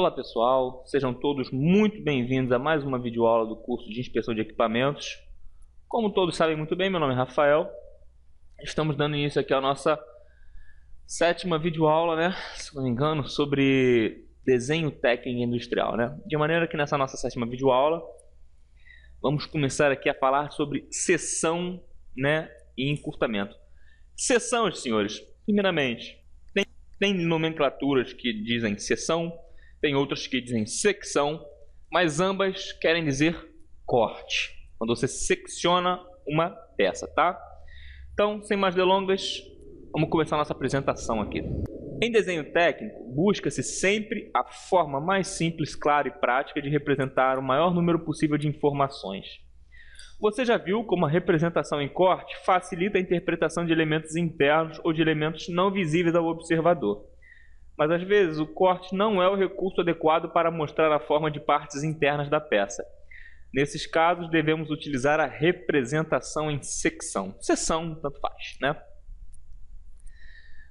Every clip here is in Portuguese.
Olá pessoal, sejam todos muito bem-vindos a mais uma videoaula do curso de inspeção de equipamentos. Como todos sabem muito bem, meu nome é Rafael. Estamos dando início aqui à nossa sétima videoaula, né? Se não me engano, sobre desenho técnico industrial, né? De maneira que nessa nossa sétima videoaula vamos começar aqui a falar sobre seção, né, e encurtamento. Seção, senhores, primeiramente, tem nomenclaturas que dizem seção, tem outras que dizem secção, mas ambas querem dizer corte, quando você secciona uma peça, tá? Então, sem mais delongas, vamos começar a nossa apresentação aqui. Em desenho técnico, busca-se sempre a forma mais simples, clara e prática de representar o maior número possível de informações. Você já viu como a representação em corte facilita a interpretação de elementos internos ou de elementos não visíveis ao observador. Mas às vezes o corte não é o recurso adequado para mostrar a forma de partes internas da peça. Nesses casos, devemos utilizar a representação em secção. Seção, tanto faz, né?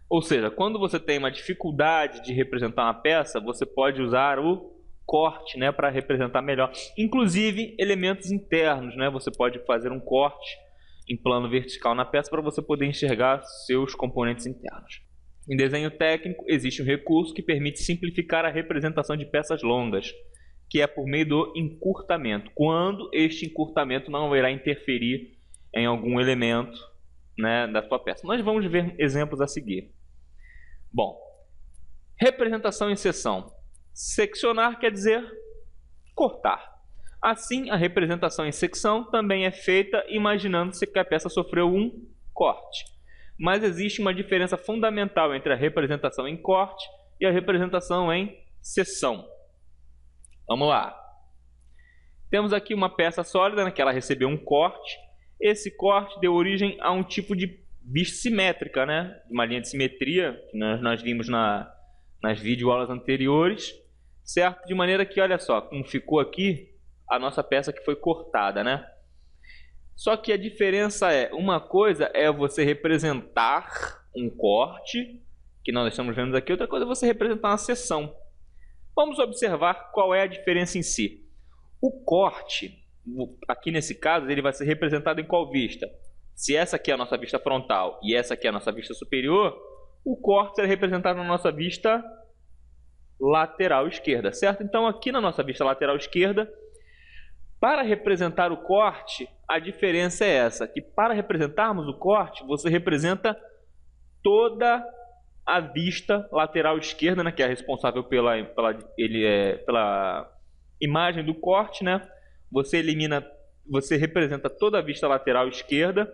Ou seja, quando você tem uma dificuldade de representar uma peça, você pode usar o corte, né, para representar melhor. Inclusive, elementos internos, né? Você pode fazer um corte em plano vertical na peça para você poder enxergar seus componentes internos. Em desenho técnico, existe um recurso que permite simplificar a representação de peças longas, que é por meio do encurtamento, quando este encurtamento não irá interferir em algum elemento, né, da sua peça. Nós vamos ver exemplos a seguir. Bom, representação em seção. Seccionar quer dizer cortar. Assim, a representação em secção também é feita imaginando-se que a peça sofreu um corte. Mas existe uma diferença fundamental entre a representação em corte e a representação em seção. Vamos lá. Temos aqui uma peça sólida, né, que ela recebeu um corte. Esse corte deu origem a um tipo de vista simétrica, né? Uma linha de simetria que nós vimos nas videoaulas anteriores, certo? De maneira que, olha só, como ficou aqui a nossa peça que foi cortada, né? Só que a diferença é, uma coisa é você representar um corte, que nós estamos vendo aqui, outra coisa é você representar uma seção. Vamos observar qual é a diferença em si. O corte, aqui nesse caso, ele vai ser representado em qual vista? Se essa aqui é a nossa vista frontal e essa aqui é a nossa vista superior, o corte será representado na nossa vista lateral esquerda, certo? Então aqui na nossa vista lateral esquerda, para representar o corte, a diferença é essa, que para representarmos o corte, você representa toda a vista lateral esquerda, né, que é responsável pela imagem do corte, né? Você representa toda a vista lateral esquerda,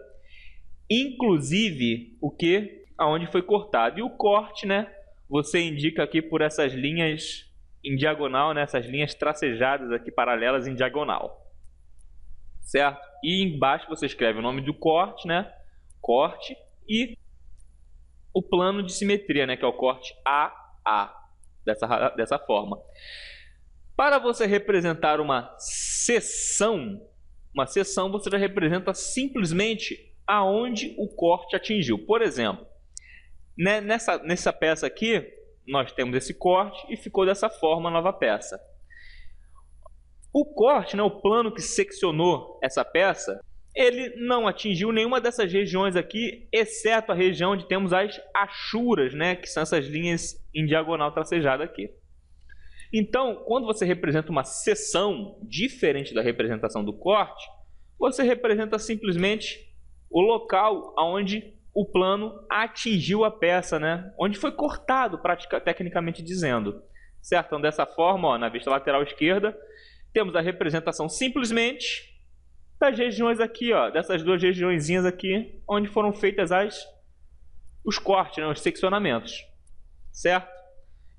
inclusive o que? Aonde foi cortado. E o corte, né, você indica aqui por essas linhas em diagonal, né, essas linhas tracejadas aqui paralelas em diagonal, certo? E embaixo você escreve o nome do corte, né, corte, e o plano de simetria, né, que é o corte AA, dessa forma. Para você representar uma seção você já representa simplesmente aonde o corte atingiu. Por exemplo, né, nessa peça aqui, nós temos esse corte e ficou dessa forma a nova peça. O corte, né, o plano que seccionou essa peça, ele não atingiu nenhuma dessas regiões aqui, exceto a região onde temos as achuras, né, que são essas linhas em diagonal tracejada aqui. Então, quando você representa uma seção diferente da representação do corte, você representa simplesmente o local onde o plano atingiu a peça, né? Onde foi cortado, tecnicamente dizendo. Certo? Então, dessa forma, ó, na vista lateral esquerda, temos a representação simplesmente das regiões aqui, ó, dessas duas regiõezinhas aqui, onde foram feitas os cortes, né, os seccionamentos. Certo?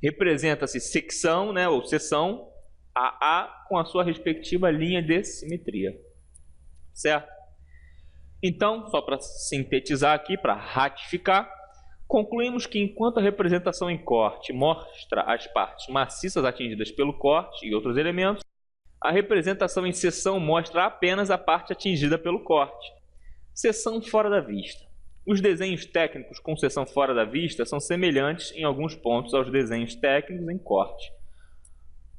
Representa-se secção, né, ou seção, AA, com a sua respectiva linha de simetria. Certo? Então, só para sintetizar aqui, para ratificar, concluímos que enquanto a representação em corte mostra as partes maciças atingidas pelo corte e outros elementos, a representação em seção mostra apenas a parte atingida pelo corte. Seção fora da vista. Os desenhos técnicos com seção fora da vista são semelhantes em alguns pontos aos desenhos técnicos em corte.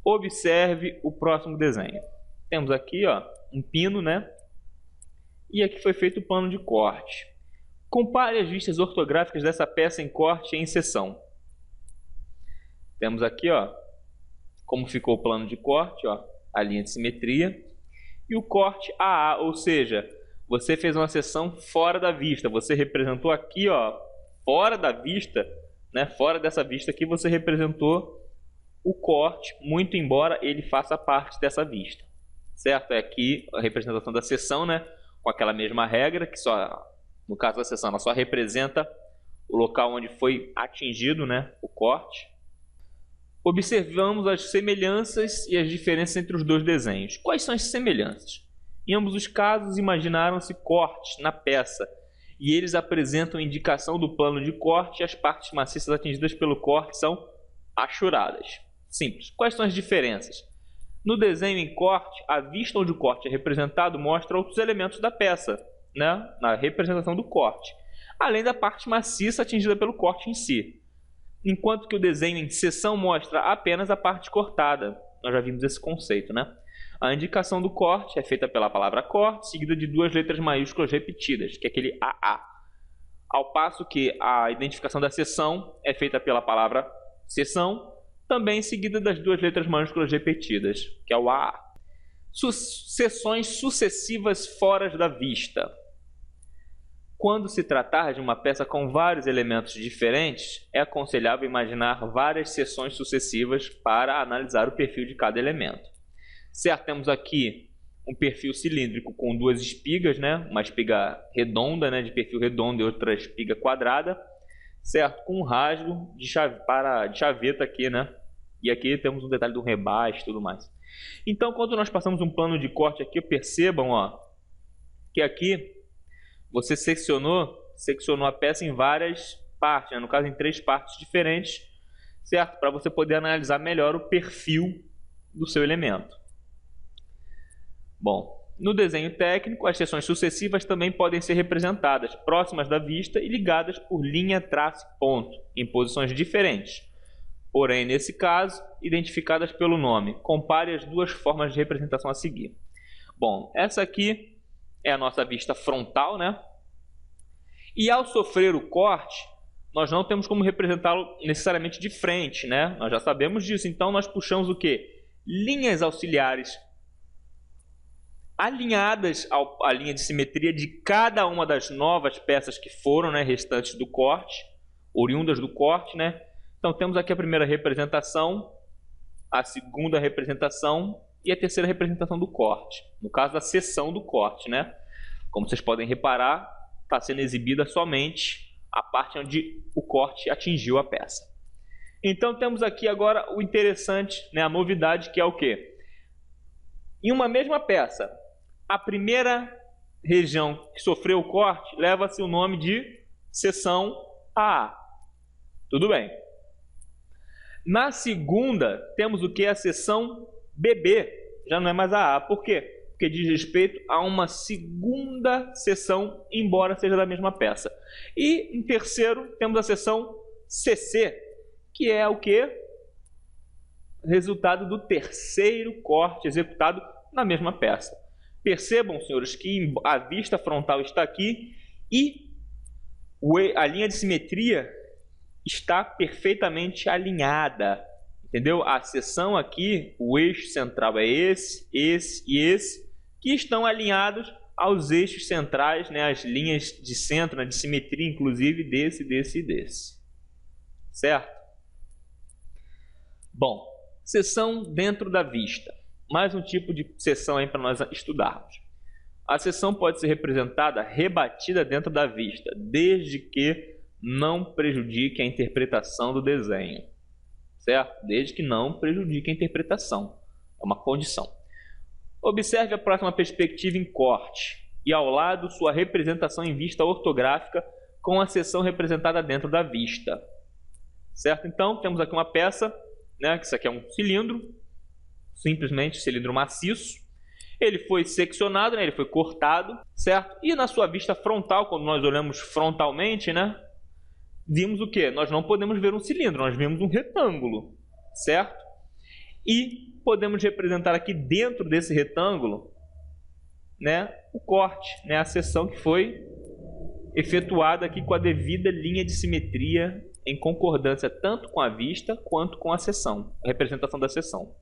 Observe o próximo desenho. Temos aqui, ó, um pino, né? E aqui foi feito o plano de corte. Compare as vistas ortográficas dessa peça em corte e em seção. Temos aqui, ó, como ficou o plano de corte, ó, a linha de simetria. E o corte AA, ou seja, você fez uma seção fora da vista. Você representou aqui, ó, fora da vista, né? Fora dessa vista aqui, você representou o corte, muito embora ele faça parte dessa vista. Certo? É aqui a representação da seção, né? Com aquela mesma regra, que só, no caso da seção, ela só representa o local onde foi atingido, né, o corte. Observamos as semelhanças e as diferenças entre os dois desenhos. Quais são as semelhanças? Em ambos os casos, imaginaram-se cortes na peça, e eles apresentam indicação do plano de corte, e as partes maciças atingidas pelo corte são achuradas. Simples. Quais são as diferenças? No desenho em corte, a vista onde o corte é representado mostra outros elementos da peça, né, na representação do corte, além da parte maciça atingida pelo corte em si. Enquanto que o desenho em seção mostra apenas a parte cortada. Nós já vimos esse conceito, né? A indicação do corte é feita pela palavra corte, seguida de duas letras maiúsculas repetidas, que é aquele AA. Ao passo que a identificação da seção é feita pela palavra seção, também seguida das duas letras maiúsculas repetidas, que é o AA. Seções sucessivas fora da vista. Quando se tratar de uma peça com vários elementos diferentes, é aconselhável imaginar várias seções sucessivas para analisar o perfil de cada elemento. Certo, temos aqui um perfil cilíndrico com duas espigas, né? Uma espiga redonda, né, de perfil redondo, e outra espiga quadrada, certo? Com um rasgo de chaveta aqui, né? E aqui temos um detalhe do rebaixo e tudo mais. Então, quando nós passamos um plano de corte aqui, percebam, ó, que aqui você seccionou a peça em várias partes, né? No caso em 3 partes diferentes, certo? Para você poder analisar melhor o perfil do seu elemento. Bom, no desenho técnico, as seções sucessivas também podem ser representadas próximas da vista e ligadas por linha, traço e ponto, em posições diferentes. Porém, nesse caso, identificadas pelo nome. Compare as duas formas de representação a seguir. Bom, essa aqui é a nossa vista frontal, né? E ao sofrer o corte, nós não temos como representá-lo necessariamente de frente, né? Nós já sabemos disso. Então, nós puxamos o quê? Linhas auxiliares alinhadas à linha de simetria de cada uma das novas peças que foram, né, restantes do corte, oriundas do corte, né? Então, temos aqui a primeira representação, a segunda representação e a terceira representação do corte. No caso da seção do corte, né? Como vocês podem reparar, está sendo exibida somente a parte onde o corte atingiu a peça. Então, temos aqui agora o interessante, né, a novidade, que é o quê? Em uma mesma peça, a primeira região que sofreu o corte leva-se o nome de seção AA. Tudo bem. Na segunda, temos o que? A seção BB. Já não é mais AA. Por quê? Porque diz respeito a uma segunda seção, embora seja da mesma peça. E em terceiro, temos a seção CC, que é o que? Resultado do terceiro corte executado na mesma peça. Percebam, senhores, que a vista frontal está aqui e a linha de simetria está perfeitamente alinhada. Entendeu? A seção aqui, o eixo central é esse e esse, que estão alinhados aos eixos centrais, né, as linhas de centro, né, de simetria, inclusive desse e desse. Certo? Bom, seção dentro da vista. Mais um tipo de seção aí para nós estudarmos. A seção pode ser representada rebatida dentro da vista, desde que não prejudique a interpretação do desenho. Certo? Desde que não prejudique a interpretação. É uma condição. Observe a próxima perspectiva em corte e ao lado sua representação em vista ortográfica com a seção representada dentro da vista. Certo? Então, temos aqui uma peça, né, que isso aqui é um cilindro, simplesmente cilindro maciço. Ele foi seccionado, né, ele foi cortado, certo? E na sua vista frontal, quando nós olhamos frontalmente, né, vimos o quê? Nós não podemos ver um cilindro, nós vimos um retângulo, certo? E podemos representar aqui dentro desse retângulo, né, o corte, né, a seção que foi efetuada aqui com a devida linha de simetria em concordância tanto com a vista quanto com a seção, a representação da seção.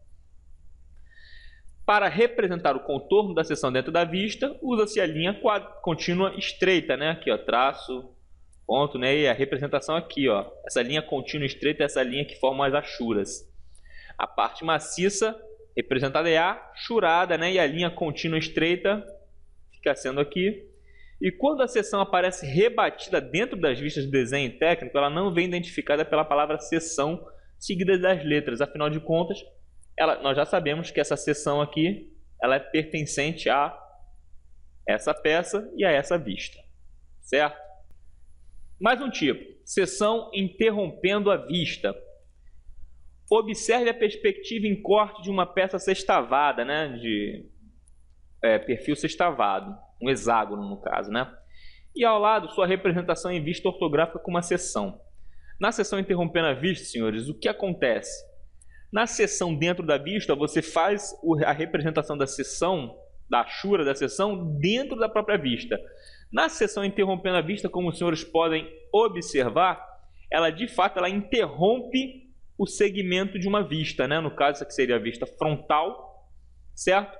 Para representar o contorno da seção dentro da vista, usa-se a linha contínua estreita, né? Aqui, ó, traço, ponto, né? E a representação aqui, ó, essa linha contínua estreita é essa linha que forma as achuras. A parte maciça representada é a achurada, né? E a linha contínua estreita fica sendo aqui. E quando a seção aparece rebatida dentro das vistas do desenho técnico, ela não vem identificada pela palavra seção seguida das letras. Afinal de contas, nós já sabemos que essa seção aqui ela é pertencente a essa peça e a essa vista, certo? Mais um tipo, seção interrompendo a vista. Observe a perspectiva em corte de uma peça sextavada, né? De perfil sextavado, um hexágono no caso, né? E ao lado, sua representação em vista ortográfica com uma seção. Na seção interrompendo a vista, senhores, o que acontece? Na seção dentro da vista, você faz a representação da seção, da achura da seção, dentro da própria vista. Na seção interrompendo a vista, como os senhores podem observar, ela de fato ela interrompe o segmento de uma vista, né? No caso, essa aqui seria a vista frontal, certo?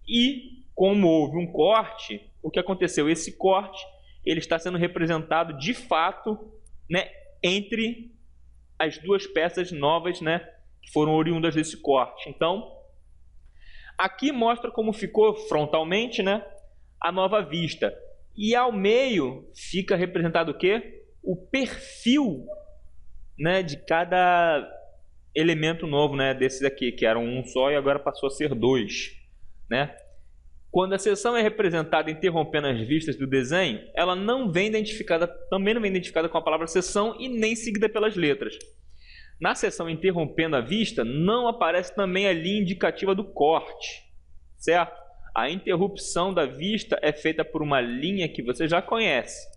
E como houve um corte, o que aconteceu? Esse corte ele está sendo representado de fato, né, entre as duas peças novas, né, que foram oriundas desse corte. Então, aqui mostra como ficou frontalmente, né, a nova vista. E ao meio fica representado o quê? O perfil, né, de cada elemento novo, né, desses aqui, que eram um só e agora passou a ser dois, né? Quando a seção é representada interrompendo as vistas do desenho, ela não vem identificada, também não vem identificada com a palavra seção e nem seguida pelas letras. Na seção interrompendo a vista, não aparece também a linha indicativa do corte, certo? A interrupção da vista é feita por uma linha que você já conhece,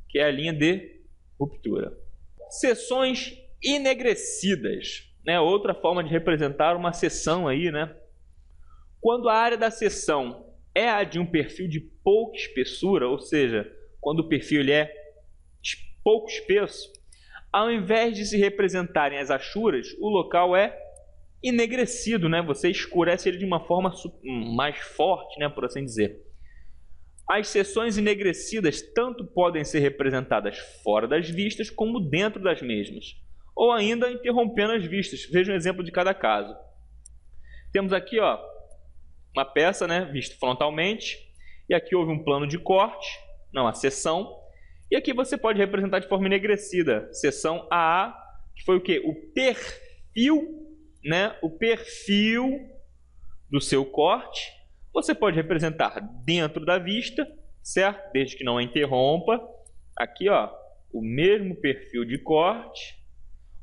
que é a linha de ruptura. Seções enegrecidas, né? Outra forma de representar uma seção aí, né? Quando a área da seção é a de um perfil de pouca espessura, ou seja, quando o perfil ele é pouco espesso, ao invés de se representarem as achuras, o local é enegrecido, né? Você escurece ele de uma forma mais forte, né? Por assim dizer. As seções enegrecidas tanto podem ser representadas fora das vistas como dentro das mesmas, ou ainda interrompendo as vistas. Veja um exemplo de cada caso. Temos aqui, ó, uma peça, né, vista frontalmente, e aqui houve um plano de corte, não, a seção, e aqui você pode representar de forma enegrecida, seção AA, que foi o quê? O perfil, né, o perfil do seu corte, você pode representar dentro da vista, certo? Desde que não a interrompa, aqui, ó, o mesmo perfil de corte,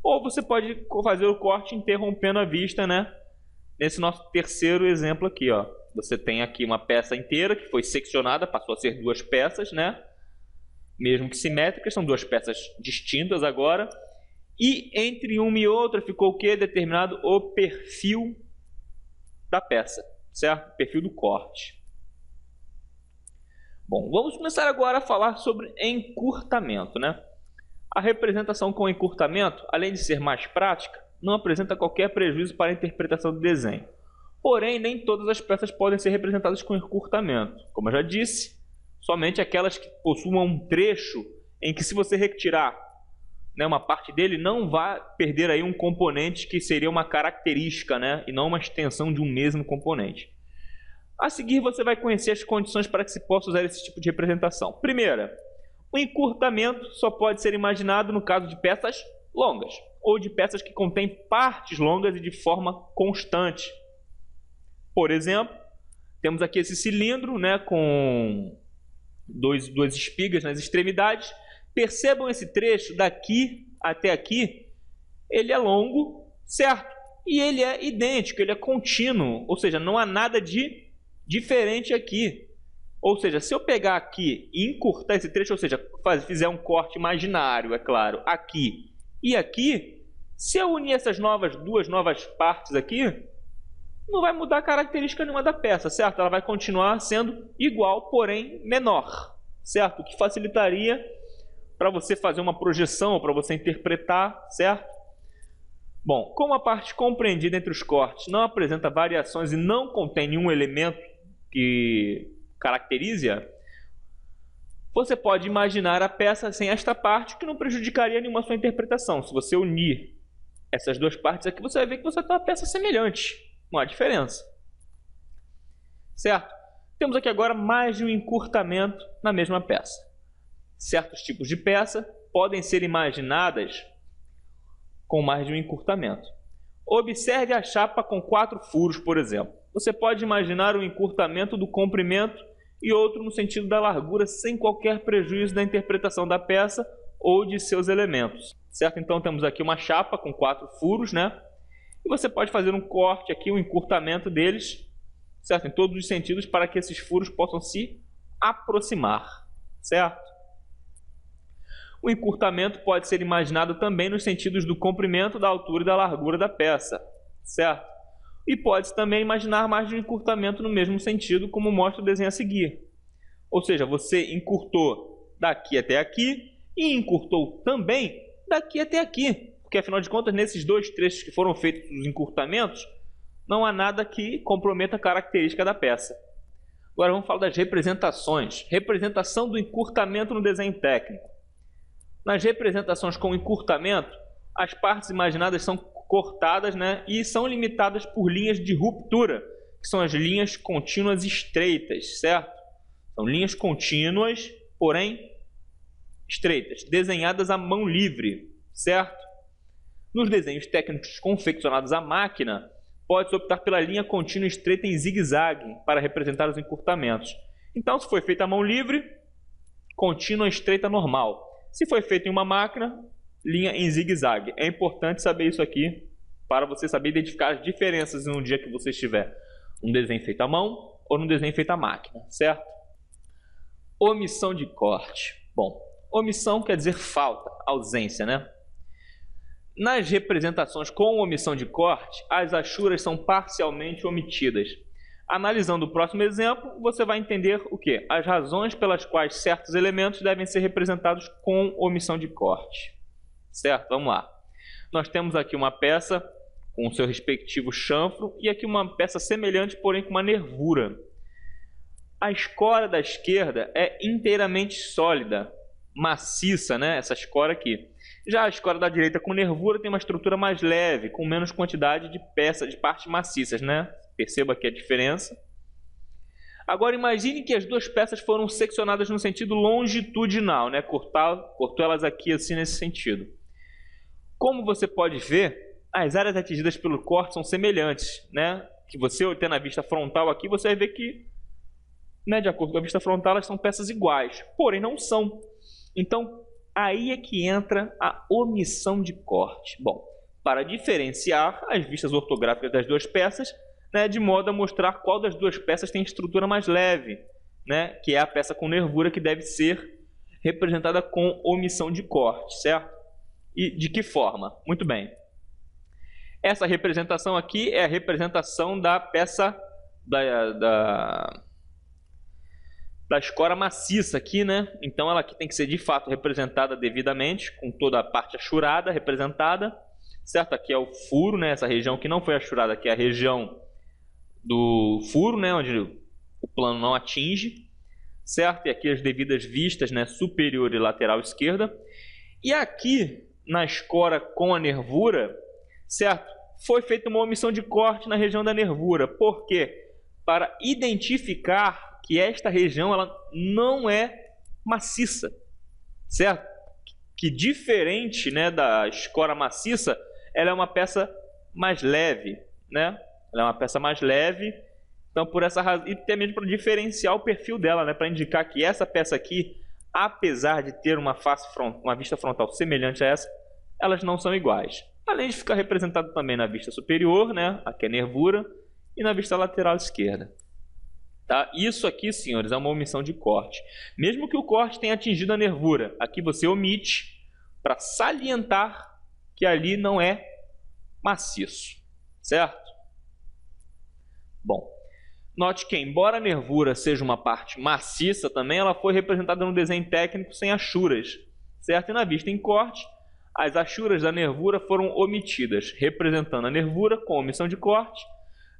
ou você pode fazer o corte interrompendo a vista, né? Nesse nosso terceiro exemplo aqui, ó, você tem aqui uma peça inteira que foi seccionada, passou a ser duas peças, né? Mesmo que simétricas, são duas peças distintas agora. E entre uma e outra ficou o que? Determinado o perfil da peça, certo? O perfil do corte. Bom, vamos começar agora a falar sobre encurtamento, né? A representação com encurtamento, além de ser mais prática, não apresenta qualquer prejuízo para a interpretação do desenho. Porém, nem todas as peças podem ser representadas com encurtamento. Como eu já disse, somente aquelas que possuam um trecho em que, se você retirar, né, uma parte dele, não vai perder aí um componente que seria uma característica, né, e não uma extensão de um mesmo componente. A seguir, você vai conhecer as condições para que se possa usar esse tipo de representação. Primeira, o encurtamento só pode ser imaginado no caso de peças longas, ou de peças que contêm partes longas e de forma constante. Por exemplo, temos aqui esse cilindro, né, com duas espigas nas extremidades. Percebam esse trecho daqui até aqui, ele é longo, certo? E ele é idêntico, ele é contínuo, ou seja, não há nada de diferente aqui. Ou seja, se eu pegar aqui e encurtar esse trecho, ou seja, fizer um corte imaginário, é claro, aqui e aqui, Se eu unir essas duas novas partes aqui, não vai mudar característica nenhuma da peça, certo? Ela vai continuar sendo igual, porém menor, certo? O que facilitaria para você fazer uma projeção, para você interpretar, certo? Bom, como a parte compreendida entre os cortes não apresenta variações e não contém nenhum elemento que caracterize-a, você pode imaginar a peça sem esta parte, que não prejudicaria nenhuma sua interpretação. Se você unir essas duas partes aqui, você vai ver que você tem uma peça semelhante, não há diferença, certo? Temos aqui agora mais de um encurtamento na mesma peça. Certos tipos de peça podem ser imaginadas com mais de um encurtamento. Observe a chapa com 4 furos, por exemplo. Você pode imaginar um encurtamento do comprimento e outro no sentido da largura, sem qualquer prejuízo da interpretação da peça ou de seus elementos, certo? Então temos aqui uma chapa com 4 furos, né? E você pode fazer um corte aqui, um encurtamento deles, certo? Em todos os sentidos, para que esses furos possam se aproximar, certo? O encurtamento pode ser imaginado também nos sentidos do comprimento, da altura e da largura da peça, certo? E pode-se também imaginar mais de um encurtamento no mesmo sentido, como mostra o desenho a seguir. Ou seja, você encurtou daqui até aqui e encurtou também daqui até aqui. Porque, afinal de contas, nesses dois trechos que foram feitos os encurtamentos, não há nada que comprometa a característica da peça. Agora vamos falar das representações. Representação do encurtamento no desenho técnico. Nas representações com encurtamento, as partes imaginadas são cortadas, né, e são limitadas por linhas de ruptura, que são as linhas contínuas estreitas, certo? São linhas contínuas, porém estreitas, desenhadas à mão livre, certo? Nos desenhos técnicos confeccionados à máquina, pode-se optar pela linha contínua estreita em zigue-zague para representar os encurtamentos. Então, se foi feita à mão livre, contínua estreita normal. Se foi feito em uma máquina, linha em zigue-zague. É importante saber isso aqui para você saber identificar as diferenças no dia que você estiver um desenho feito à mão ou no desenho feito à máquina, certo? Omissão de corte. Bom, omissão quer dizer falta, ausência, né? Nas representações com omissão de corte, as achuras são parcialmente omitidas. Analisando o próximo exemplo, você vai entender o quê? As razões pelas quais certos elementos devem ser representados com omissão de corte. Certo? Vamos lá. Nós temos aqui uma peça com o seu respectivo chanfro e aqui uma peça semelhante, porém com uma nervura. A escora da esquerda é inteiramente sólida, maciça, né? Essa escora aqui. Já a escora da direita com nervura tem uma estrutura mais leve, com menos quantidade de peças, de partes maciças, né? Perceba aqui a diferença. Agora imagine que as duas peças foram seccionadas no sentido longitudinal, né? Cortou elas aqui assim nesse sentido. Como você pode ver, as áreas atingidas pelo corte são semelhantes, né? Que você tendo a vista frontal aqui, você vai ver que, né, de acordo com a vista frontal, elas são peças iguais, porém não são. Então, aí é que entra a omissão de corte. Bom, para diferenciar as vistas ortográficas das duas peças, né, de modo a mostrar qual das duas peças tem estrutura mais leve, né, que é a peça com nervura, que deve ser representada com omissão de corte, certo? E de que forma? Muito bem. Essa representação aqui é a representação da peça da escora maciça aqui, né? Então ela aqui tem que ser de fato representada devidamente, com toda a parte achurada representada, certo? Aqui é o furo, né? Essa região que não foi achurada aqui é a região do furo, né? Onde o plano não atinge, certo? E aqui as devidas vistas, né? Superior e lateral esquerda. E aqui na escora com a nervura, certo? Foi feita uma omissão de corte na região da nervura. Por quê? Para identificar que esta região ela não é maciça, certo? Que diferente, né, da escora maciça, ela é uma peça mais leve, né? Ela é uma peça mais leve. Então, por essa razão, e até mesmo para diferenciar o perfil dela, né, para indicar que essa peça aqui, apesar de ter uma vista frontal semelhante a essa, elas não são iguais. Além de ficar representado também na vista superior, né, aqui é a nervura, e na vista lateral esquerda. Tá? Isso aqui, senhores, é uma omissão de corte. Mesmo que o corte tenha atingido a nervura, aqui você omite para salientar que ali não é maciço, certo? Bom, note que embora a nervura seja uma parte maciça também, ela foi representada no desenho técnico sem achuras, certo? E na vista em corte, as achuras da nervura foram omitidas, representando a nervura com omissão de corte.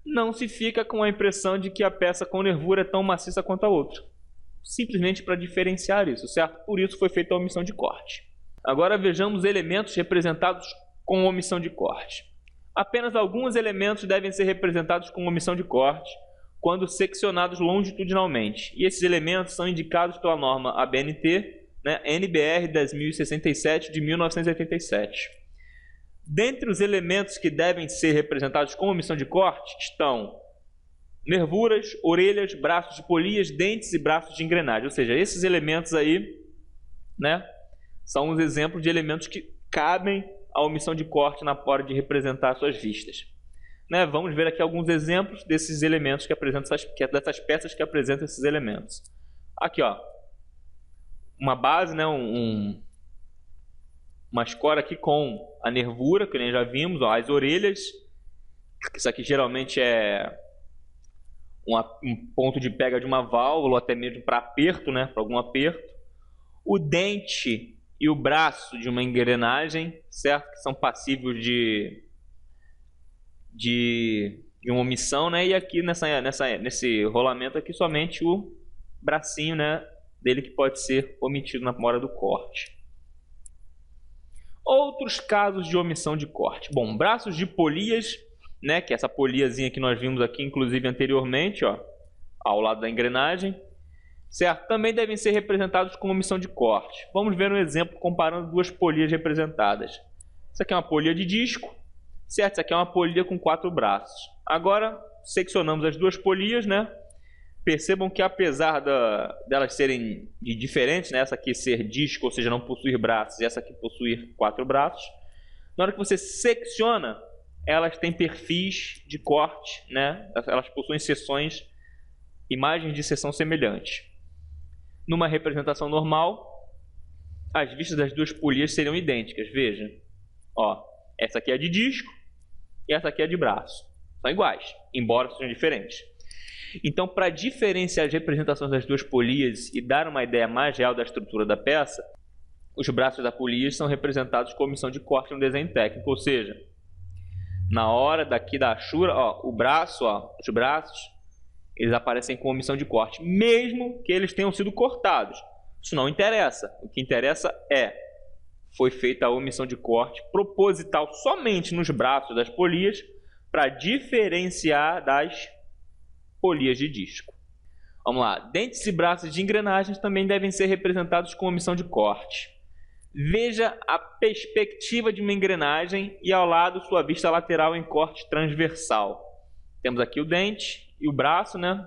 Não se fica com a impressão de que a peça com nervura é tão maciça quanto a outra. Simplesmente para diferenciar isso, certo? Por isso foi feita a omissão de corte. Agora vejamos elementos representados com omissão de corte. Apenas alguns elementos devem ser representados com omissão de corte quando seccionados longitudinalmente. E esses elementos são indicados pela norma ABNT, né, NBR 10.067 de 1987. Dentre os elementos que devem ser representados com omissão de corte estão nervuras, orelhas, braços de polias, dentes e braços de engrenagem. Ou seja, esses elementos aí, né, são os exemplos de elementos que cabem à omissão de corte na hora de representar suas vistas. Né, vamos ver aqui alguns exemplos desses elementos que apresentam dessas peças que apresentam esses elementos. Aqui, ó, uma base, né, uma escora aqui com a nervura, que nem já vimos, ó, as orelhas. Isso aqui geralmente é um ponto de pega de uma válvula, ou até mesmo para aperto, né, para algum aperto. O dente e o braço de uma engrenagem, certo? Que são passíveis de uma omissão, né? E aqui nesse rolamento aqui somente o bracinho, né, dele que pode ser omitido na hora do corte. Outros casos de omissão de corte. Bom, braços de polias, né, que é essa poliazinha que nós vimos aqui, inclusive anteriormente, ó, ao lado da engrenagem, certo? Também devem ser representados com omissão de corte. Vamos ver um exemplo comparando duas polias representadas. Isso aqui é uma polia de disco, certo? Isso aqui é uma polia com 4 braços. Agora, seccionamos as duas polias, né? Percebam que apesar delas serem diferentes, né? Essa aqui ser disco, ou seja, não possuir braços, e essa aqui possuir 4 braços, na hora que você secciona, elas têm perfis de corte, né? Elas possuem seções, imagens de seção semelhantes. Numa representação normal, as vistas das duas polias seriam idênticas. Veja, ó, essa aqui é de disco e essa aqui é de braço. São iguais, embora sejam diferentes. Então, para diferenciar as representações das duas polias e dar uma ideia mais real da estrutura da peça, os braços da polia são representados com omissão de corte no desenho técnico, ou seja, na hora daqui da achura, ó, o braço, ó, os braços, eles aparecem com omissão de corte, mesmo que eles tenham sido cortados. Isso não interessa. O que interessa foi feita a omissão de corte proposital somente nos braços das polias para diferenciar das polias de disco. Vamos lá. Dentes e braços de engrenagens também devem ser representados com omissão de corte. Veja a perspectiva de uma engrenagem e ao lado sua vista lateral em corte transversal. Temos aqui o dente e o braço, né?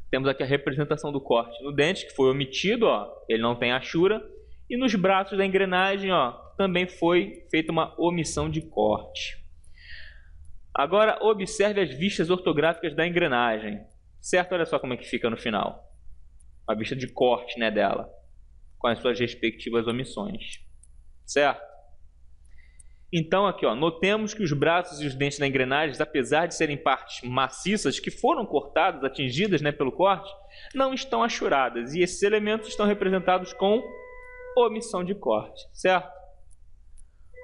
Temos aqui a representação do corte no dente, que foi omitido, ó, ele não tem achura. E nos braços da engrenagem, ó, também foi feita uma omissão de corte. Agora observe as vistas ortográficas da engrenagem, certo? Olha só como é que fica no final. A vista de corte, né, dela, com as suas respectivas omissões, certo? Então aqui, ó, notemos que os braços e os dentes da engrenagem, apesar de serem partes maciças que foram cortadas, atingidas, né, pelo corte, não estão achuradas. E esses elementos estão representados com omissão de corte, certo?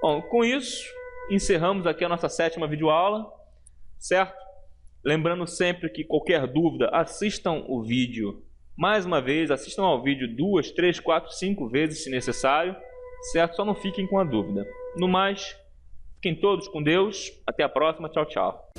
Bom, com isso, encerramos aqui a nossa 7ª videoaula, certo? Lembrando sempre que qualquer dúvida, assistam o vídeo mais uma vez, assistam ao vídeo 2, 3, 4, 5 vezes se necessário, certo? Só não fiquem com a dúvida. No mais, fiquem todos com Deus. Até a próxima. Tchau, tchau.